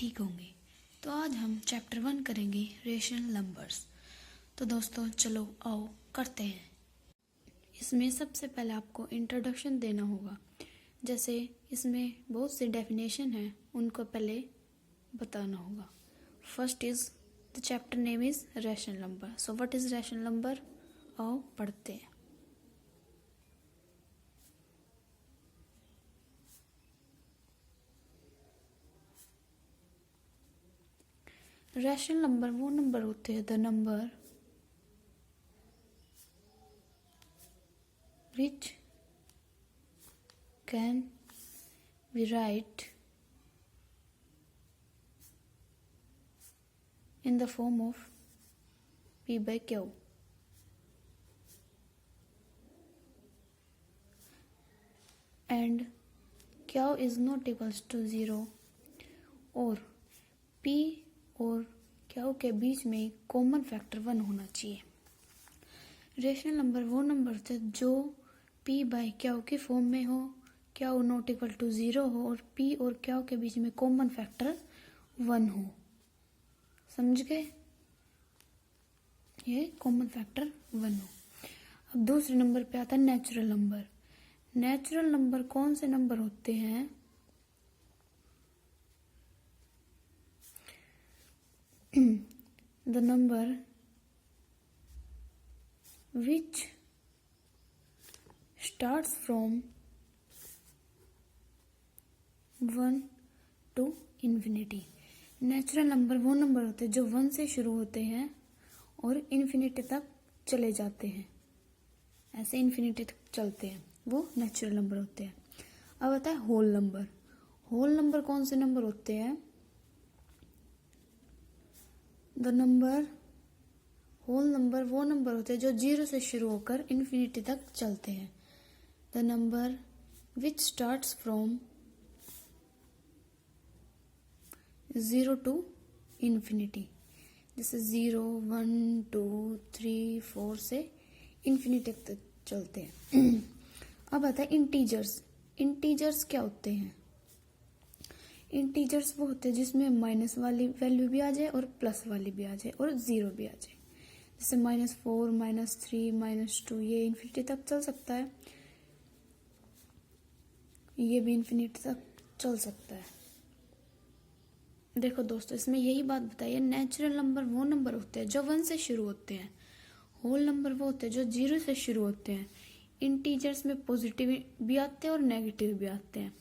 ठीक होंगे। तो आज हम चैप्टर 1 करेंगे रेशनल नंबर्स। तो दोस्तों चलो आओ करते हैं। इसमें सबसे पहले आपको इंट्रोडक्शन देना होगा। जैसे इसमें बहुत सी डेफिनेशन है, उनको पहले बताना होगा। First is the chapter name is rational number. So what is rational number? आओ पढ़ते हैं। रैशनल नंबर वो नंबर होते हैं the number which can be write in the form of P by Q and Q is not equals to 0 और P और Q के बीच में कॉमन फैक्टर 1 होना चाहिए। रेशनल नंबर वो नंबर थे जो P बाई Q के फॉर्म में हो, Q नॉट इक्वल टू 0 हो और P और Q के बीच में कॉमन फैक्टर 1 हो। समझ गए? ये कॉमन फैक्टर 1 हो। अब दूसरे नंबर पे आता है नेचुरल नंबर। नेचुरल नंबर कौन से नंबर होते हैं? The number which starts from 1 to infinity। Natural number वो नंबर होते हैं जो 1 से शुरू होते हैं और इन्फिनिटी तक चले जाते हैं। ऐसे इन्फिनिटी तक चलते हैं, वो नेचुरल नंबर होते हैं। अब आता है होल नंबर। होल नंबर कौन से नंबर होते हैं? द नंबर होल नंबर वो नंबर होते हैं जो 0 से शुरू होकर इन्फिनिटी तक चलते हैं। The number which starts from 0 to infinity. जैसे 0, 1, 2, 3, 4 से इन्फिनिटी तक चलते हैं। अब आता है इंटीजर्स। इंटीजर्स क्या होते हैं? इंटीजर्स वो होते हैं जिसमें माइनस वाली वैल्यू भी आ जाए और प्लस वाली भी आ जाए और 0 भी आ जाए। जैसे -4, -3, -2 ये इन्फिनिटी तक चल सकता है, ये भी इन्फिनिटी तक चल सकता है। देखो दोस्तों, इसमें यही बात बताइए, नेचुरल नंबर वो नंबर होते हैं जो 1 से शुरू होते हैं। होल नंबर वो होते हैं जो 0 से शुरू होते हैं। इंटीजर्स में पॉजिटिव भी आते हैं और नेगेटिव भी आते हैं।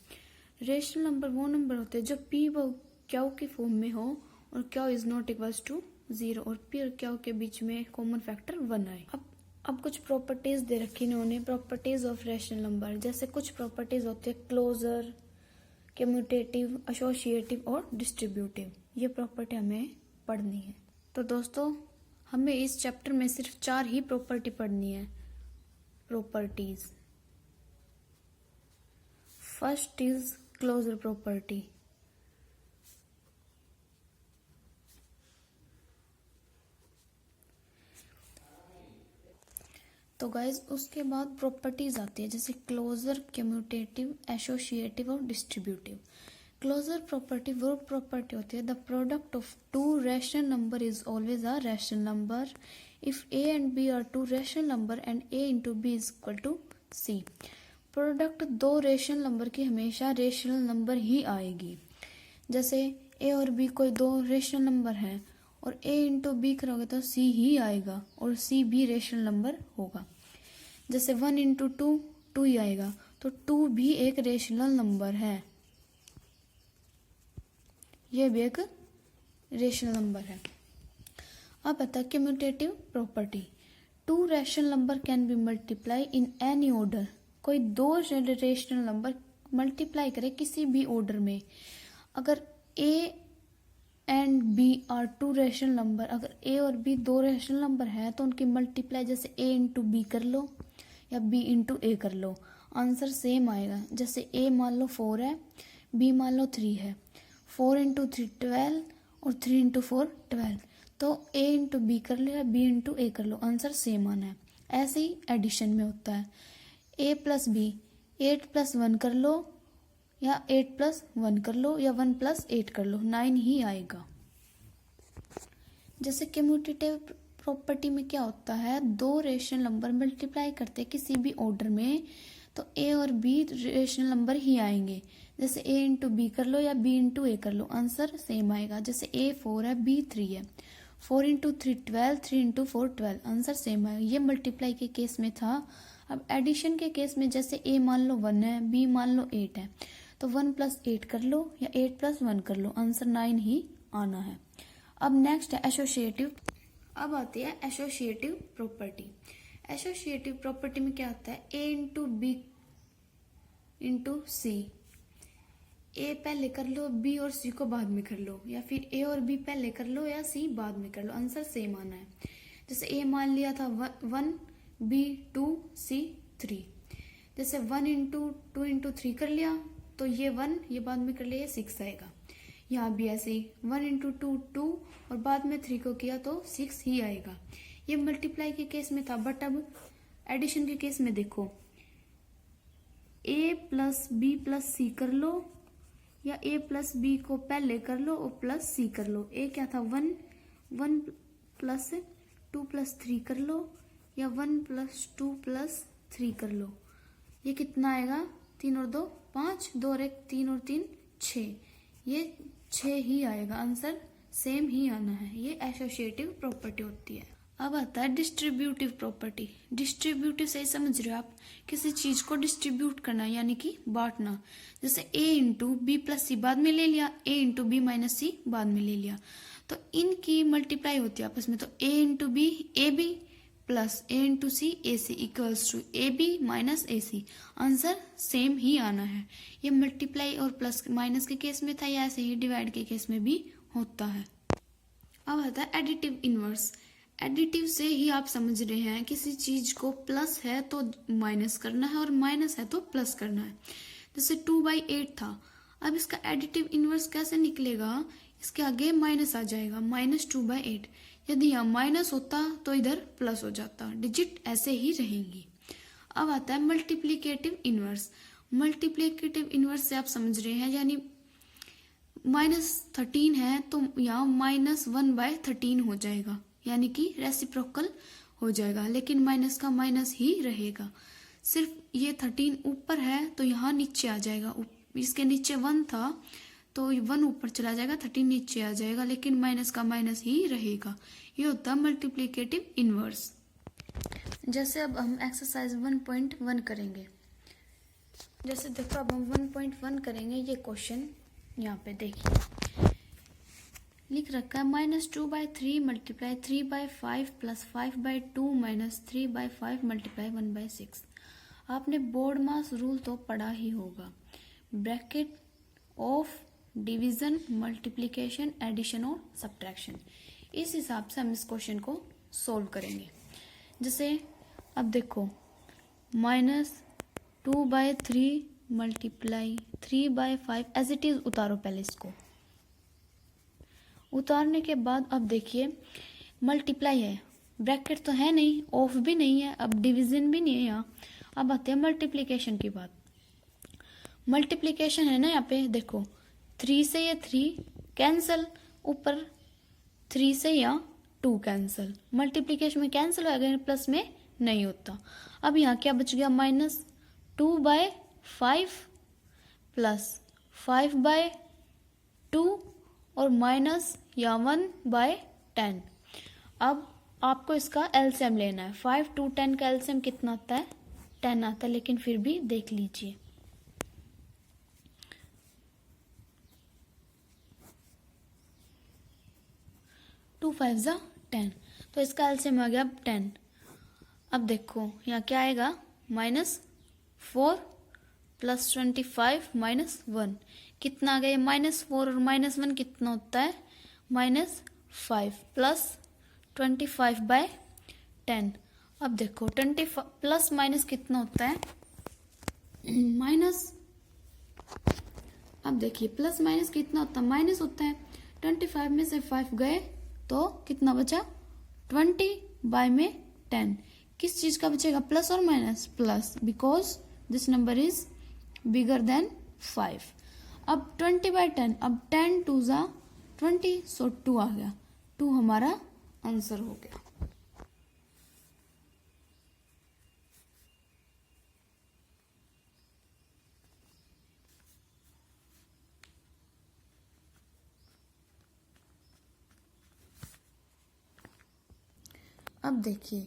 रेशनल नंबर वो नंबर होते हैं जो P व Q के फॉर्म में हो और Q is not equals to 0 और P और Q के बीच में कॉमन फैक्टर 1 आए। अब कुछ प्रॉपर्टीज दे रखी इन्होंने, प्रॉपर्टीज ऑफ रेशनल नंबर। जैसे कुछ प्रॉपर्टीज होते हैं क्लोजर, कम्यूटेटिव, एसोसिएटिव और डिस्ट्रीब्यूटिव। ये प्रॉपर्टी हमें पढ़नी है। तो दोस्तों हमें इस चैप्टर में सिर्फ 4 ही प्रॉपर्टी पढ़नी है। Properties first is closure property. तो गाइज उसके बाद प्रॉपर्टीज आती है जैसे क्लोजर, कम्यूटेटिव, एसोसिएटिव और डिस्ट्रीब्यूटिव। क्लोजर प्रॉपर्टी वो प्रॉपर्टी होती है the product of 2 rational number is always a rational number if A and B are 2 rational number and A into B is equal to C। Product 2 rational number की हमेशा rational number ही आएगी। जैसे A और B कोई 2 rational number हैं और A into B करोगे तो C ही आएगा और C भी रैशनल नंबर होगा। जैसे 1 इंटू 2 2 ही आएगा, तो 2 भी एक रैशनल नंबर है, यह भी एक रैशनल नंबर है। अब आता है commutative property. 2 rational number can be multiply in any order. कोई 2 रैशनल नंबर मल्टीप्लाई करे किसी भी ऑर्डर में। अगर A and B are 2 rational number, अगर A और B 2 रैशनल नंबर है तो उनकी मल्टीप्लाई जैसे A इंटू B कर लो या B इंटू A कर लो, आंसर सेम आएगा। जैसे A मान लो 4 है, B मान लो 3 है, 4 इंटू 3 12 और 3 इंटू 4 12, तो A इंटू B कर लो या B इंटू A कर लो, आंसर सेम आना है। ऐसे ही एडिशन में होता है, A प्लस B 8 प्लस 1 कर लो या 8+1 कर लो या 1+8 कर लो, 9 ही आएगा। जैसे कम्यूटेटिव प्रॉपर्टी में क्या होता है, दो रेशनल नंबर मल्टीप्लाई करते हैं किसी भी ऑर्डर में तो ए और बी रेशनल नंबर ही आएंगे। जैसे a इंटू बी कर लो या b इंटू ए कर लो, आंसर सेम आएगा। जैसे a 4 है b 3 है, 4 इंटू 3 12, 3 इंटू 4 12, आंसर सेम आएगा। ये मल्टीप्लाई के केस में था। अब एडिशन के केस में जैसे a मान लो 1 है, b मान लो 8 है, तो 1+8 कर लो या 8+1 कर लो, आंसर 9 ही आना है। अब नेक्स्ट है एसोसिएटिव। अब आती है एसोसिएटिव प्रॉपर्टी। एसोसिएटिव प्रॉपर्टी में क्या होता है, a into B into C, ए पहले कर लो बी और सी को बाद में कर लो, या फिर ए और बी पहले कर लो या सी बाद में कर लो, आंसर सेम आना है। जैसे ए मान लिया था 1, बी 2, सी 3। जैसे 1 इंटू 2 इंटू 3 कर लिया तो ये 1, ये बाद में कर लिया 6 आएगा। यहाँ भी ऐसे ही 1 इंटू 2 2 और बाद में 3 को किया तो 6 ही आएगा। ये मल्टीप्लाई के केस में था, बट अब एडिशन के केस में देखो, a प्लस बी प्लस सी कर लो या a प्लस बी को पहले कर लो और प्लस सी कर लो। a क्या था 1, 1 प्लस 2 प्लस 3 कर लो या 1 प्लस 2 प्लस 3 कर लो, ये कितना आएगा, 3 और 2 5, 2 और 1 3 और 3 6, ये 6 ही आएगा, आंसर सेम ही आना है। ये एसोसिएटिव प्रॉपर्टी होती है। अब आता है डिस्ट्रीब्यूटिव प्रॉपर्टी। डिस्ट्रीब्यूटिव से समझ रहे हो आप, किसी चीज को डिस्ट्रीब्यूट करना यानी कि बांटना। जैसे a इंटू बी प्लस सी बाद में ले लिया, a इंटू बी माइनस सी बाद में ले लिया, तो इनकी मल्टीप्लाई होती है आपस में। तो a into B A B plus a into C A C equals to A B minus A C, answer same ही आना है। ये मल्टीप्लाई और प्लस माइनस के केस में था, या ऐसे ही डिवाइड के केस में भी होता है। अब आता है एडिटिव इनवर्स। एडिटिव से ही आप समझ रहे हैं, किसी चीज को प्लस है तो माइनस करना है और माइनस है तो प्लस करना है। जैसे 2/8 था, अब इसका एडिटिव इनवर्स कैसे निकलेगा, इसके आगे माइनस आ जाएगा, -2/8। यदि यहाँ माइनस होता तो इधर प्लस हो जाता, डिजिट ऐसे ही रहेंगी। अब आता है मल्टीप्लीकेटिव इनवर्स। मल्टीप्लीकेटिव इनवर्स से आप समझ रहे हैं, यानी -13 है तो यहाँ -1/13 हो जाएगा, यानी कि रेसिप्रोकल हो जाएगा, लेकिन माइनस का माइनस ही रहेगा। सिर्फ ये 13 ऊपर है तो यहाँ नीचे आ जाएगा, इसके नीचे 1 था तो 1 ऊपर चला जाएगा, 13 नीचे आ जाएगा, लेकिन माइनस का माइनस ही रहेगा। ये होता है मल्टीप्लीकेटिव इनवर्स। जैसे अब हम एक्सरसाइज 1.1 करेंगे। जैसे देखो अब हम 1.1 करेंगे, ये क्वेश्चन यहाँ पे देखिए लिख रखा है, -2/3 मल्टीप्लाई 3/5 प्लस 5/2 माइनस 3/5 मल्टीप्लाई 1/6। आपने बोर्ड मास रूल तो पढ़ा ही होगा, bracket of division, multiplication, addition और सब्ट्रैक्शन। इस हिसाब से हम इस क्वेश्चन को सोल्व करेंगे। जैसे अब देखो -2/3 मल्टीप्लाई 3/5 एज इट इज उतारो, पहले इसको उतारने के बाद अब देखिए मल्टीप्लाई है, ब्रैकेट तो है नहीं, ऑफ भी नहीं है, अब डिवीजन भी नहीं है यहाँ। अब आते हैं मल्टीप्लिकेशन की बात। मल्टीप्लिकेशन है ना, यहाँ पे देखो 3 से ये 3 कैंसल, ऊपर 3 से यहाँ 2 कैंसल, मल्टीप्लिकेशन में कैंसिल हो गया, प्लस में नहीं होता। अब यहाँ क्या बच गया, -2/5 प्लस 5/2 और माइनस या 1/10। अब आपको इसका एलसीएम लेना है। 5 2 10 का एलसीएम कितना आता है, 10 आता है, लेकिन फिर भी देख लीजिए। 2 5 10, तो इसका एलसीएम आ गया 10। अब देखो यहाँ क्या आएगा, -4 प्लस 25 -1, कितना आ गया, -4 और -1 कितना होता है, -5 प्लस 25/10। अब देखो 25 प्लस माइनस कितना होता है, माइनस। अब देखिए प्लस माइनस कितना होता है, माइनस होता है। 25 में से 5 गए तो कितना बचा, 20/10। किस चीज का बचेगा, प्लस और minus, plus, because this number is bigger than 5। अब 20/10, अब 10 2 ज़ा 20, सो 2 आ गया, 2 हमारा आंसर हो गया। अब देखिए,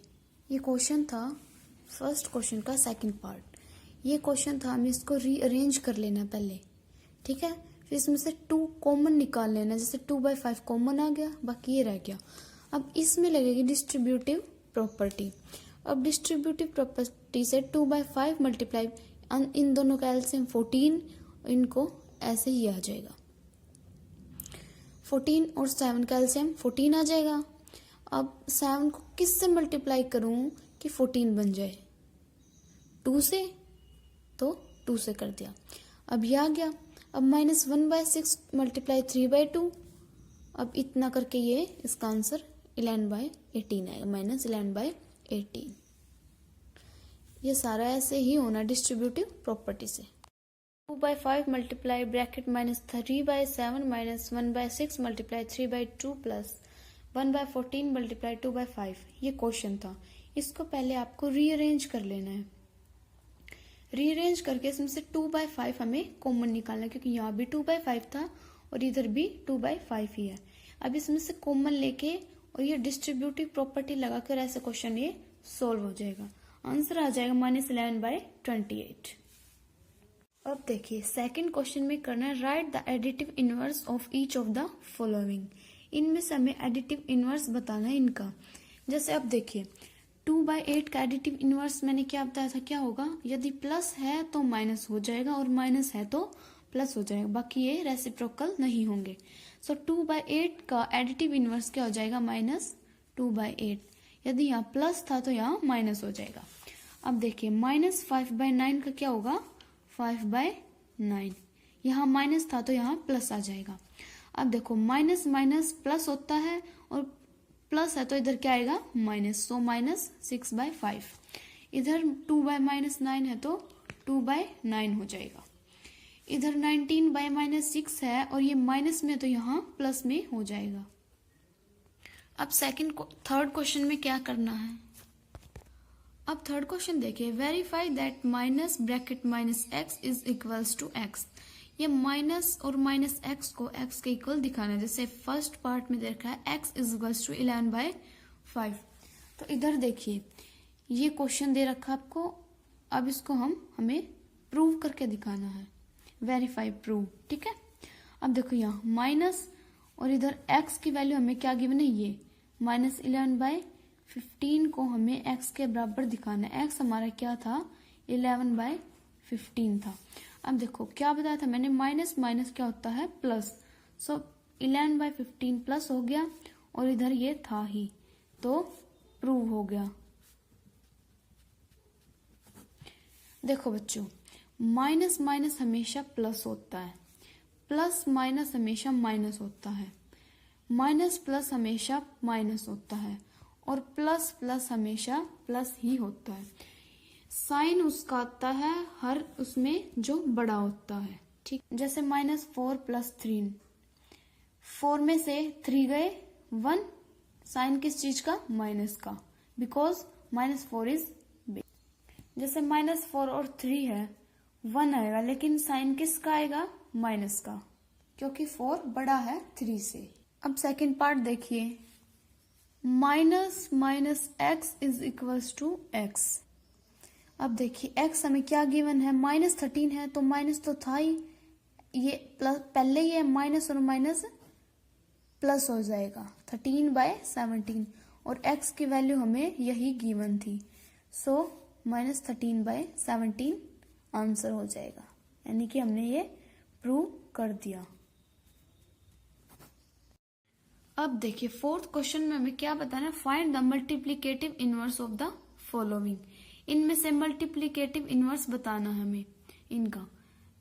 ये क्वेश्चन था फर्स्ट क्वेश्चन का सेकंड पार्ट। ये क्वेश्चन था, हमें इसको रीअरेंज कर लेना पहले, ठीक है। फिर इसमें से 2 कॉमन निकाल लेना, जैसे 2/5 कॉमन आ गया, बाकी ये रह गया। अब इसमें लगेगी डिस्ट्रीब्यूटिव प्रॉपर्टी। अब डिस्ट्रीब्यूटिव प्रॉपर्टी से 2/5 मल्टीप्लाई, इन दोनों का एलसीएम 14, इनको ऐसे ही आ जाएगा। 14 और 7 का एलसीएम 14 आ जाएगा। अब 7 को किस से मल्टीप्लाई करूं कि 14 बन जाए? 2 से, तो 2 से कर दिया। अब ये आ गया। अब -1/6 मल्टीप्लाई 3/2, अब इतना करके ये इसका आंसर 11/18 आएगा, -11/18। ये सारा ऐसे ही होना डिस्ट्रीब्यूटिव प्रॉपर्टी से। 2/5 multiply bracket -3/7 -1/6 multiply 3/2 plus 1/14 multiply 2/5। ये क्वेश्चन था, इसको पहले आपको रीअरेंज कर लेना है। रीअरेंज करके इसमें से 2/5 हमें कॉमन निकालना है, क्योंकि यहाँ भी 2/5 था और इधर भी 2/5 ही है। अब इसमें से कॉमन लेके और ये डिस्ट्रीब्यूटिव प्रॉपर्टी लगाकर ऐसे क्वेश्चन ये सोल्व हो जाएगा। आंसर आ जाएगा -11/28। अब देखिए, सेकंड क्वेश्चन में करना है right the additive inverse of each of the following. इनमें से हमें एडिटिव इनवर्स बताना है इनका। जैसे अब देखिए, 2/8 का एडिटिव इनवर्स मैंने क्या बताया था, क्या होगा? यदि प्लस है तो माइनस हो जाएगा और माइनस है तो प्लस हो जाएगा, बाकी ये रेसिप्रोकल नहीं होंगे। सो 2/8 का एडिटिव इनवर्स क्या हो जाएगा? -2/8। यदि यहाँ प्लस था तो यहाँ माइनस हो जाएगा। अब देखिए, -5/9 का क्या होगा? 5/9। यहाँ माइनस था तो यहाँ प्लस आ जाएगा। अब देखो, माइनस माइनस प्लस होता है और प्लस है तो इधर क्या आएगा? माइनस, सो -6/5। इधर 2/-9 है तो 2/9 हो जाएगा। इधर 19/-6 है और ये माइनस में तो यहाँ प्लस में हो जाएगा। अब थर्ड क्वेश्चन में क्या करना है? अब थर्ड क्वेश्चन देखिए, verify that minus bracket -x is equals to x। ये माइनस और -x को x के इक्वल दिखाना है। जैसे फर्स्ट पार्ट में देखा है x इज इक्वल्स टू 11/5। तो इधर देखिए, ये क्वेश्चन दे रखा आपको। अब इसको हमें प्रूव करके दिखाना है, वेरीफाई प्रूव, ठीक है। अब देखो, यहाँ माइनस और इधर x की वैल्यू हमें क्या गिवन है? ये -11/15 को हमें x के बराबर दिखाना है। x हमारा क्या था? 11/15 था। अब देखो, क्या बताया था मैंने? माइनस माइनस क्या होता है? प्लस। सो 11/15 प्लस हो गया और इधर ये था ही, तो प्रूव हो गया। देखो बच्चों, माइनस माइनस हमेशा प्लस होता है, प्लस माइनस हमेशा माइनस होता है, माइनस प्लस हमेशा माइनस होता है और प्लस प्लस हमेशा प्लस ही होता है। साइन उसका आता है हर उसमें जो बड़ा होता है, ठीक। जैसे -4 + 3, 4 में से 3 गए 1, साइन किस चीज का? माइनस का, बिकॉज -4 इज बिग। जैसे -4 और 3 है, 1 आएगा, लेकिन साइन किसका आएगा? माइनस का, क्योंकि 4 बड़ा है 3 से। अब सेकंड पार्ट देखिए, minus minus x is equals to x। अब देखिए, x हमें क्या गिवन है? -13 है, तो माइनस तो था ही, ये प्लस पहले ही है, माइनस और माइनस प्लस हो जाएगा 13/17 और x की वैल्यू हमें यही गिवन थी, सो -13/17 आंसर हो जाएगा। यानी कि हमने ये प्रूव कर दिया। अब देखिए, फोर्थ क्वेश्चन में हमें क्या बताना है? Find the multiplicative inverse of the following. इनमें से मल्टीप्लीकेटिव इनवर्स बताना है हमें इनका।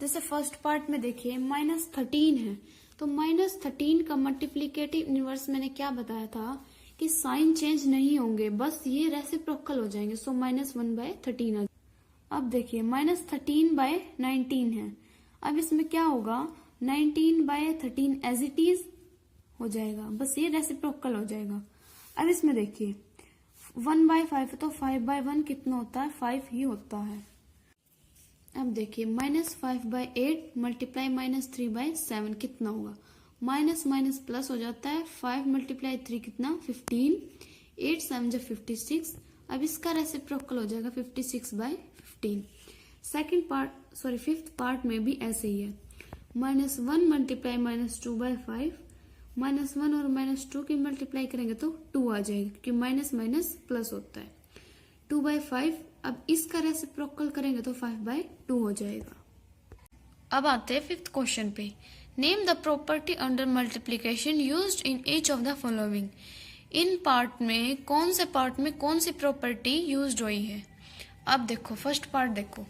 जैसे फर्स्ट पार्ट में देखिए, -13 है, तो -13 का मल्टीप्लीकेटिव इनवर्स मैंने क्या बताया था कि साइन चेंज नहीं होंगे, बस ये रेसिप्रोकल हो जाएंगे, सो -1/13। अब देखिए, -13/19 है। अब इसमें क्या होगा, 19/13 एज इट इज हो जाएगा, बस ये रेसिप्रोकल हो जाएगा। अब इसमें देखिए 1/5 तो 5/1 कितना होता है, 5 ही होता है। अब देखिए -5/8 मल्टीप्लाई -3/7 कितना होगा, माइनस माइनस प्लस हो जाता है, 5 × 3 कितना 15, 8 7 जा 56। अब इसका रेसिप्रोकल हो जाएगा 56/15। सेकेंड पार्ट फिफ्थ पार्ट में भी ऐसे ही है, -1 × -2/5, -1 और -2 की मल्टीप्लाई करेंगे तो 2 आ जाएगी, क्योंकि माइनस माइनस प्लस होता है, 2/5। अब इसका रेसिप्रोकल करेंगे तो 5/2 हो जाएगा। अब आते हैं फिफ्थ क्वेश्चन पे, name the property under multiplication used in each of the following. In part में कौन से पार्ट में कौन सी प्रॉपर्टी यूज्ड हुई है। अब देखो फर्स्ट पार्ट देखो,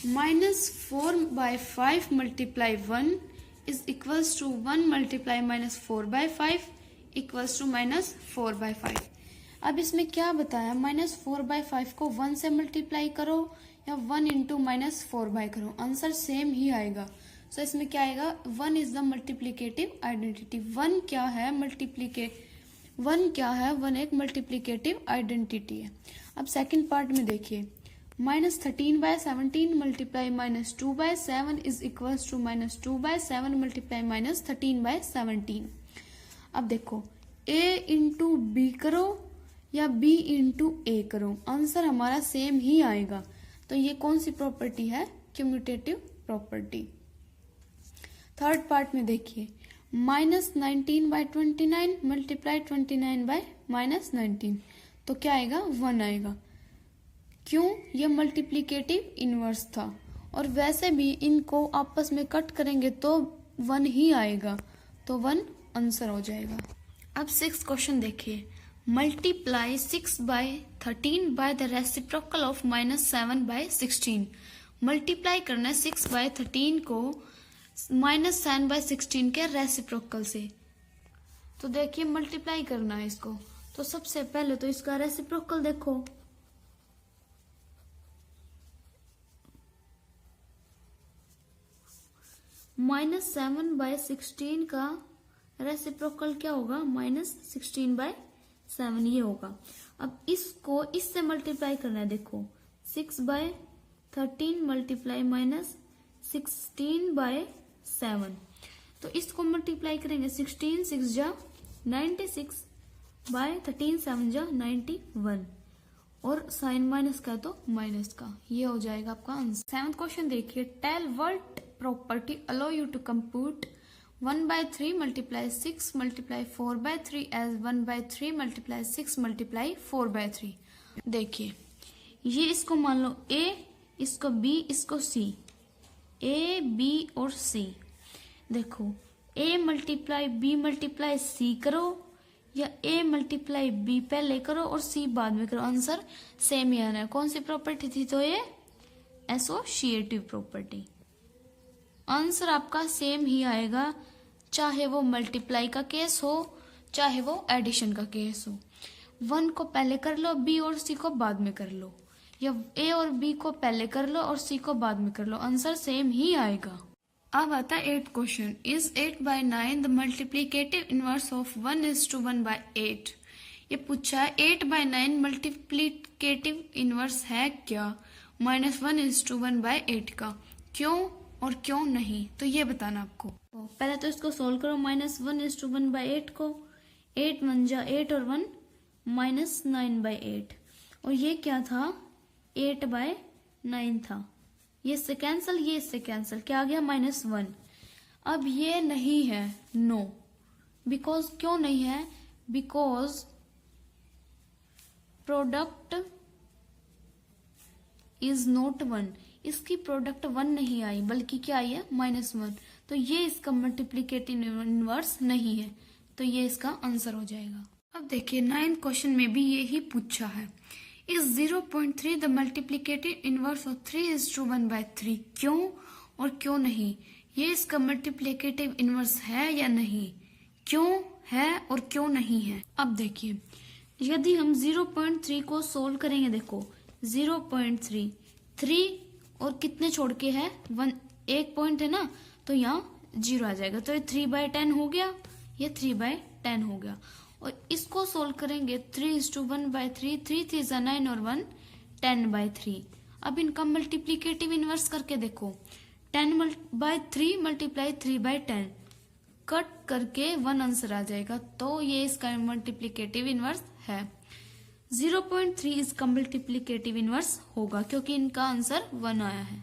-4/5 × 1 is equals to 1 × -4/5 equals to -4/5। अब इसमें क्या बताया, -4/5 को 1 से मल्टीप्लाई करो या 1 × -4/5 करो, आंसर सेम ही आएगा। सो इसमें क्या आएगा, 1 इज द मल्टीप्लीकेटिव आइडेंटिटी। 1 क्या है, 1 एक मल्टीप्लीकेटिव आइडेंटिटी है। अब सेकंड पार्ट में देखिए, -13/17 multiply -2/7 is equals to -2/7 multiply -13/17। अब देखो a × b करो या b × a करो, आंसर हमारा सेम ही आएगा। तो ये कौन सी प्रॉपर्टी है, कम्यूटेटिव प्रॉपर्टी। थर्ड पार्ट में देखिए, -19/29 मल्टीप्लाई 29/-19, तो क्या आएगा, 1 आएगा। क्यों, ये मल्टीप्लीकेटिव इनवर्स था, और वैसे भी इनको आपस में कट करेंगे तो 1 ही आएगा, तो 1 आंसर हो जाएगा। अब 6th क्वेश्चन देखिए, multiply 6/13 by the reciprocal of -7/16। Multiply करना है 6/13 को -7/16 के रेसिप्रोकल से। तो देखिए मल्टीप्लाई करना है इसको, तो सबसे पहले तो इसका रेसिप्रोकल देखो, -7/16 का रेसिप्रोकल क्या होगा, -16/7 ये होगा। अब इसको इससे मल्टीप्लाई करना है, देखो 6/13 मल्टीप्लाई -16/7, तो इसको मल्टीप्लाई करेंगे 16 6 जा 96/13 7 जा 91, और साइन माइनस का तो माइनस का, ये हो जाएगा आपका आंसर। 7th क्वेश्चन देखिए, tell what property allow you to compute 1/3 multiply 6 multiply 4/3 as 1/3 multiply 6 multiply 4/3। देखिए ये इसको मान लो a, इसको b, इसको c, a b और c। देखो a multiply b multiply c करो या a मल्टीप्लाई b पहले करो और c बाद में करो, आंसर सेम ही आना है। कौन सी प्रॉपर्टी थी, तो ये एसोसिएटिव प्रॉपर्टी, आंसर आपका सेम ही आएगा, चाहे वो मल्टीप्लाई का केस हो चाहे वो एडिशन का केस हो। 1 को पहले कर लो, b और c को बाद में कर लो, या a और b को पहले कर लो और c को बाद में कर लो, आंसर सेम ही आएगा। अब आता है 8th question, is 8/9 the multiplicative inverse of 1:1/8। ये पूछा है 8/9 मल्टीप्लीकेटिव इनवर्स है क्या, -1:1/8 का, क्यों और क्यों नहीं, तो ये बताना आपको। पहले तो इसको सोल्व करो, -1:1/8 को, 8 1 जा 8 और 1 -9/8, और ये क्या था, 8/9 था, ये इससे कैंसिल, ये इससे कैंसिल, क्या आ गया, -1। अब ये नहीं है, नो, बिकॉज क्यों नहीं है, बिकॉज प्रोडक्ट इज नॉट 1, इसकी प्रोडक्ट 1 नहीं आई बल्कि क्या आई है, -1, तो ये इसका मल्टीप्लीकेटिव इनवर्स नहीं है, तो ये इसका आंसर हो जाएगा। अब देखिए 9th क्वेश्चन में भी ये ही पूछा है, is 0.3 the multiplicative inverse of 3:1/3, क्यों और क्यों नहीं, ये इसका मल्टीप्लीकेटिव इनवर्स है या नहीं, क्यों है और क्यों नहीं है। अब देखिए यदि हम 0.3 को सोल्व करेंगे, देखो 0.3, 3 और कितने छोड़ के है 1, 1 पॉइंट है ना, तो यहाँ 0 आ जाएगा। तो ये 3/10 हो गया, ये 3/10 हो गया। और इसको सोल्व करेंगे 3:1/3, 3 3 जा 9 और 1 10/3। अब इनका मल्टीप्लीकेटिव इनवर्स करके देखो, 10/3 मल्टीप्लाई 3/10, कट करके 1 आंसर आ जाएगा। तो ये इसका मल्टीप्लीकेटिव इनवर्स है। 0.3 इसका मल्टीप्लीकेटिव इनवर्स होगा क्योंकि इनका आंसर 1 आया है।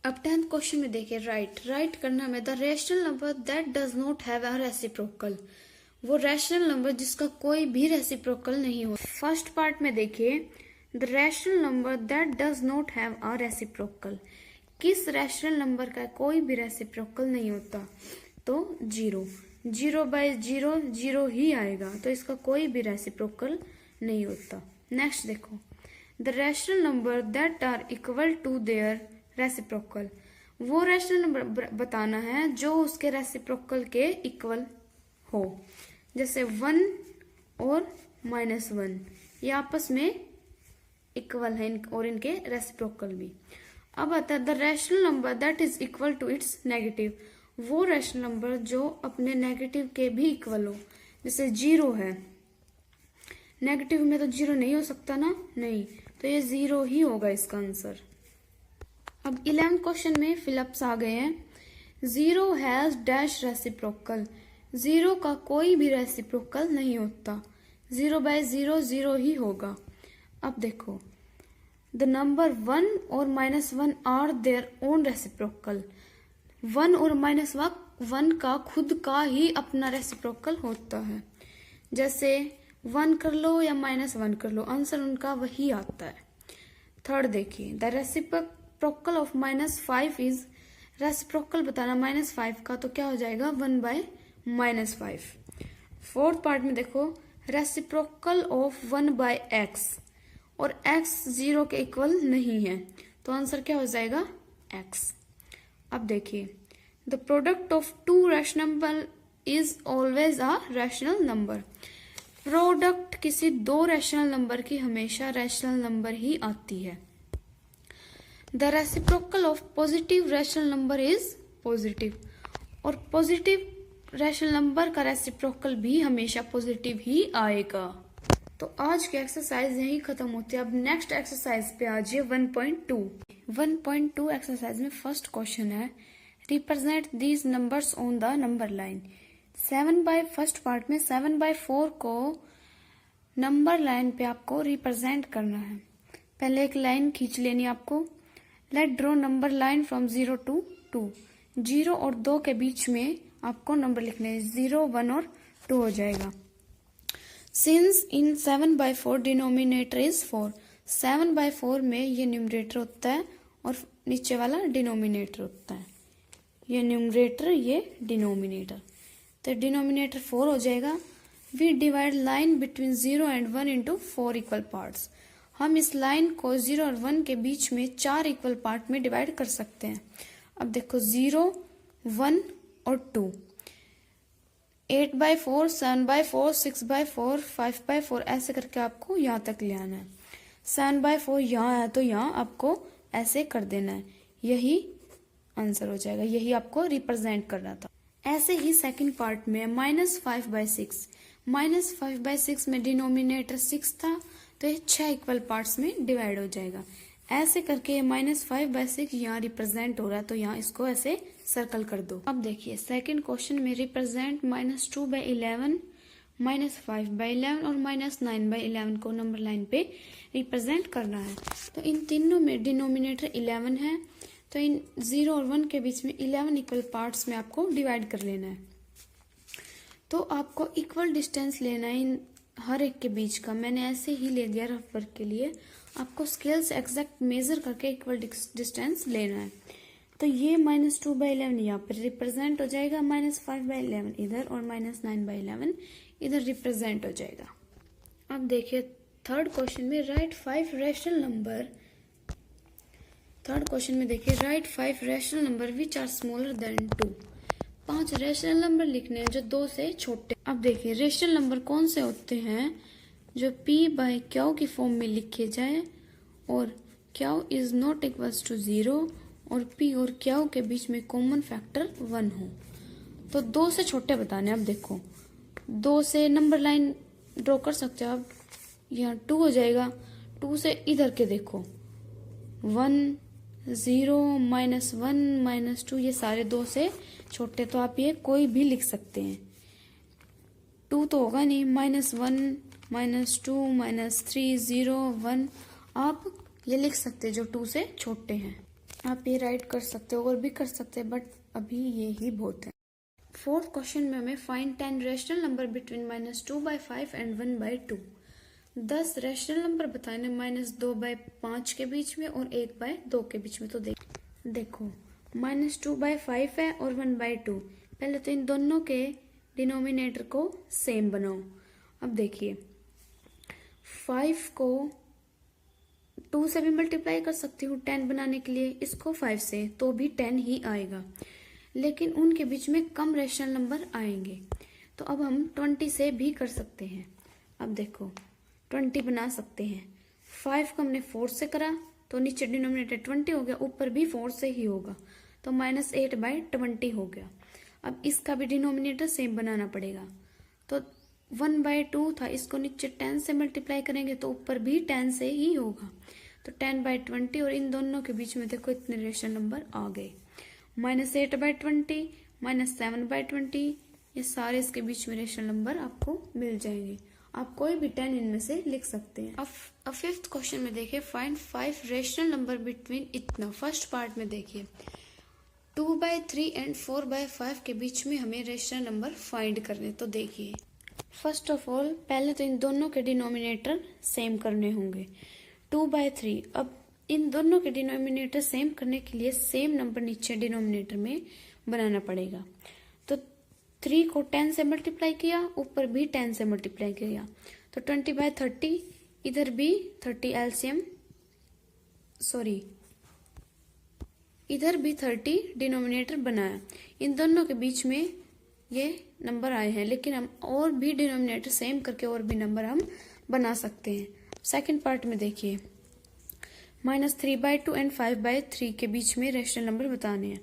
अब 10th क्वेश्चन में देखिए, राइट करना है the rational number that does not have a reciprocal. वो रैशनल नंबर जिसका कोई भी रेसिप्रोकल नहीं हो। फर्स्ट पार्ट में देखिए, the rational number that does not have a reciprocal. किस रैशनल नंबर का कोई भी रेसिप्रोकल नहीं होता? तो 0। 0/0 0 ही आएगा, तो इसका कोई भी रेसिप्रोकल नहीं होता। नेक्स्ट देखो, the rational number that are equal to their reciprocal. वो रैशनल नंबर बताना है जो उसके रेसिप्रोकल के इक्वल हो। जैसे 1 और -1 ये आपस में इक्वल है और इनके रेसिप्रोकल भी। अब आता है the rational number that is equal to its negative. वो रैशनल नंबर जो अपने नेगेटिव के भी इक्वल हो। जैसे 0 है, नेगेटिव में तो 0 नहीं हो सकता ना, नहीं, तो ये 0 ही होगा इसका आंसर। अब 11th क्वेश्चन में फिलअप्स आ गए हैं। 0 हैज डैश रेसिप्रोकल। 0 का कोई भी रेसिप्रोकल नहीं होता। 0/0 0 ही होगा। अब देखो, द नंबर 1 और -1 आर देयर ओन रेसिप्रोकल। 1 और -1 का खुद का ही अपना रेसिप्रोकल होता है। जैसे 1 कर लो या -1 कर लो, आंसर उनका वही आता है। थर्ड देखिए, the reciprocal of -5 is. Reciprocal बताना -5 का, तो क्या हो जाएगा 1/-5। फोर्थ पार्ट में देखो, रेसिप्रोकल ऑफ 1/x और x 0 के इक्वल नहीं है, तो आंसर क्या हो जाएगा x। अब देखिए, the product of 2 rational number is always a rational number. Product किसी 2 रैशनल नंबर की हमेशा रैशनल नंबर ही आती है। The reciprocal of positive rational number is positive. और पॉजिटिव रैशनल नंबर का रेसिप्रोकल भी हमेशा पॉजिटिव ही आएगा। तो आज की एक्सरसाइज यही खत्म होती है। अब नेक्स्ट एक्सरसाइज पे आ जाइए 1.2। 1.2 एक्सरसाइज में फर्स्ट क्वेश्चन है, represent these numbers on the number line. First part में 7/4 को नंबर लाइन पे आपको रिप्रेजेंट करना है। पहले एक लाइन खींच लेनी आपको। Let draw number line from 0 to 2। 0 और 2 के बीच में आपको नंबर लिखने हैं। 0, 1 और 2 हो जाएगा। Since in 7/4 denominator is 4। 7/4 में ये न्यूमरेटर होता है और नीचे वाला डिनोमिनेटर होता है। ये न्यूमरेटर, ये डिनोमिनेटर, तो डिनोमिनेटर 4 हो जाएगा। We divide line between 0 and 1 into 4 equal parts. हम इस लाइन को 0 और 1 के बीच में 4 इक्वल पार्ट में डिवाइड कर सकते हैं। अब देखो 0, 1 और 2, 8/4, 7/4, 6/4, 5/4 ऐसे करके आपको यहाँ तक ले आना है। 7/4 यहाँ है तो यहाँ आपको ऐसे कर देना है, यही आंसर हो जाएगा। यही आपको रिप्रेजेंट करना था। ऐसे ही सेकंड पार्ट में -5/6। -5/6 में डिनोमिनेटर 6 था, तो ये 6 इक्वल पार्ट्स में डिवाइड हो जाएगा। ऐसे करके ये -5/6 यहाँ रिप्रेजेंट हो रहा है, तो यहाँ इसको ऐसे सर्कल कर दो। अब देखिए सेकंड क्वेश्चन में रिप्रेजेंट -2/11, -5/11 और -9/11 को नंबर लाइन पे रिप्रेजेंट करना है। तो इन तीनों में डिनोमिनेटर 11 है, तो इन 0 और 1 के बीच में 11 इक्वल पार्ट्स में आपको डिवाइड कर लेना है। तो आपको इक्वल डिस्टेंस लेना है इन हर एक के बीच का। मैंने ऐसे ही ले दिया रफ वर्क के लिए। आपको स्केल से एग्जैक्ट मेजर करके इक्वल डिस्टेंस लेना है। तो ये -2/11 यहाँ पर रिप्रेजेंट हो जाएगा, -5/11 इधर और -9/11 इधर रिप्रेजेंट हो जाएगा। अब देखिए थर्ड क्वेश्चन में write 5 rational number. Third question में देखिए write 5 rational number which are smaller than 2। 5 rational number लिखने हैं जो 2 से छोटे। अब देखिए रैशनल नंबर कौन से होते हैं जो P/Q की फॉर्म में लिखे जाए और Q is not equals to 0 और पी और क्यू के बीच में कॉमन फैक्टर 1 हो। तो 2 से छोटे बताने। अब देखो 2 से नंबर लाइन ड्रॉ कर सकते हो आप, यहाँ 2 हो जाएगा। 2 से इधर के देखो 1 0 -1 -2, ये सारे 2 से छोटे, तो आप ये कोई भी लिख सकते हैं। 2 तो होगा नहीं, -1 -2 -3 0 1, आप ये लिख सकते हैं जो 2 से छोटे हैं। आप ये राइट कर सकते हो और भी कर सकते हैं, बट अभी ये ही बहुत है। 4th क्वेश्चन में हमें find 10 rational number between -2/5 and 1/2। 10 rational number बताने -2/5 के बीच में और 1/2 के बीच में। तो देखो -2/5 है और 1/2। पहले तो इन दोनों के डिनोमिनेटर को सेम बनाओ। अब देखिए 5 को 2 से भी मल्टीप्लाई कर सकती हूँ 10 बनाने के लिए, इसको 5 से, तो भी 10 ही आएगा, लेकिन उनके बीच में कम रैशनल नंबर आएंगे। तो अब हम 20 से भी कर सकते हैं। अब देखो 20 बना सकते हैं। 5 को हमने 4 से करा तो नीचे डिनोमिनेटर 20 हो गया, ऊपर भी 4 से ही होगा, तो -8/20 हो गया। अब इसका भी डिनोमिनेटर सेम बनाना पड़ेगा। तो 1/2 था, इसको नीचे 10 से मल्टीप्लाई करेंगे तो ऊपर भी 10 से ही होगा, तो 10/20, और इन दोनों के बीच में देखो इतने रैशनल नंबर आ गए। -8/20 -7/20, ये सारे इसके बीच में रैशनल नंबर आपको मिल जाएंगे। आप कोई भी 10 इनमें से लिख सकते हैं। अब 5th क्वेश्चन में देखिए फाइंड 5 रैशनल नंबर बिटवीन इतना। फर्स्ट पार्ट में देखिए 2/3 एंड 4/5 के बीच में हमें रैशनल नंबर फाइंड करने। तो देखिए फर्स्ट ऑफ ऑल पहले तो इन दोनों के डिनोमिनेटर सेम करने होंगे। 2/3, अब इन दोनों के डिनोमिनेटर सेम करने के लिए सेम नंबर नीचे डिनोमिनेटर में बनाना पड़ेगा। तो 3 को 10 से मल्टीप्लाई किया, ऊपर भी 10 से मल्टीप्लाई किया, तो 20/30, इधर भी 30 एलसीएम, सॉरी इधर भी 30 डिनोमिनेटर बनाया। इन दोनों के बीच में ये नंबर आए हैं, लेकिन हम और भी डिनोमिनेटर सेम करके और भी नंबर हम बना सकते हैं। सेकंड पार्ट में देखिए -3/2 एंड 5/3 के बीच में रैशनल नंबर बताने हैं।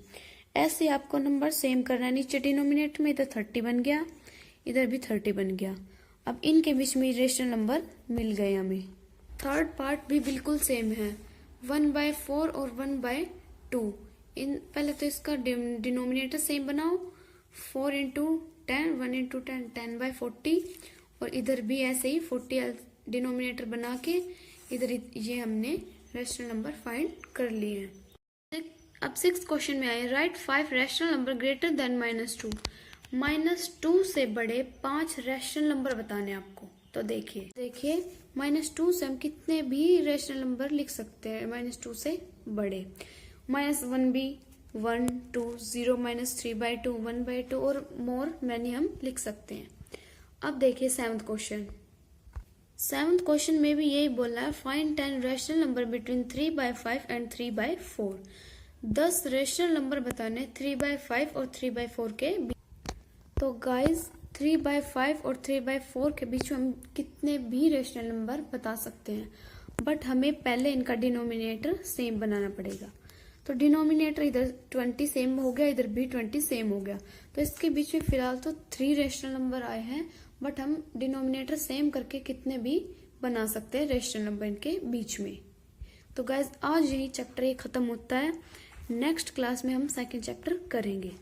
ऐसे आपको नंबर सेम करना है। नीचे डिनोमिनेटर में इधर 30 बन गया, इधर भी 30 बन गया। अब इनके बीच में रैशनल नंबर मिल गए हमें। थर्ड पार्ट भी बिल्कुल सेम है, 1/4 और 1/2। इन पहले तो इसका डिनोमिनेटर सेम बनाओ, 4 × 10 1 × 10 10/40, और इधर भी ऐसे ही 40 डिनोमिनेटर बना के इधर ये हमने रैशनल नंबर फाइंड कर लिए हैं। अब 6th क्वेश्चन में आए right 5 rational number greater than -2। -2 से बड़े 5 रैशनल नंबर बताने आपको। तो देखिए -2 से हम कितने भी रैशनल नंबर लिख सकते हैं -2 से बड़े। -1 भी, 1 2 0 -3/2 1/2 और मोर मैनी हम लिख सकते हैं। अब देखिए 7th क्वेश्चन। 7th क्वेश्चन में भी यही बोला है find 10 rational number between 3/5 and 3/4। 10 rational number बताने 3/5 और 3/4 के बीच। तो गाइज 3/5 और 3/4 के बीच में हम कितने भी रैशनल नंबर बता सकते हैं, बट हमें पहले इनका डिनोमिनेटर सेम बनाना पड़ेगा। तो डिनोमिनेटर इधर 20 सेम हो गया, इधर भी 20 सेम हो गया, तो इसके बीच में फिलहाल तो 3 रैशनल नंबर आए हैं, बट हम डिनोमिनेटर सेम करके कितने भी बना सकते हैं रैशनल नंबर इनके बीच में। तो गाइज आज यही चैप्टर ये खत्म होता है। नेक्स्ट क्लास में हम सेकंड चैप्टर करेंगे।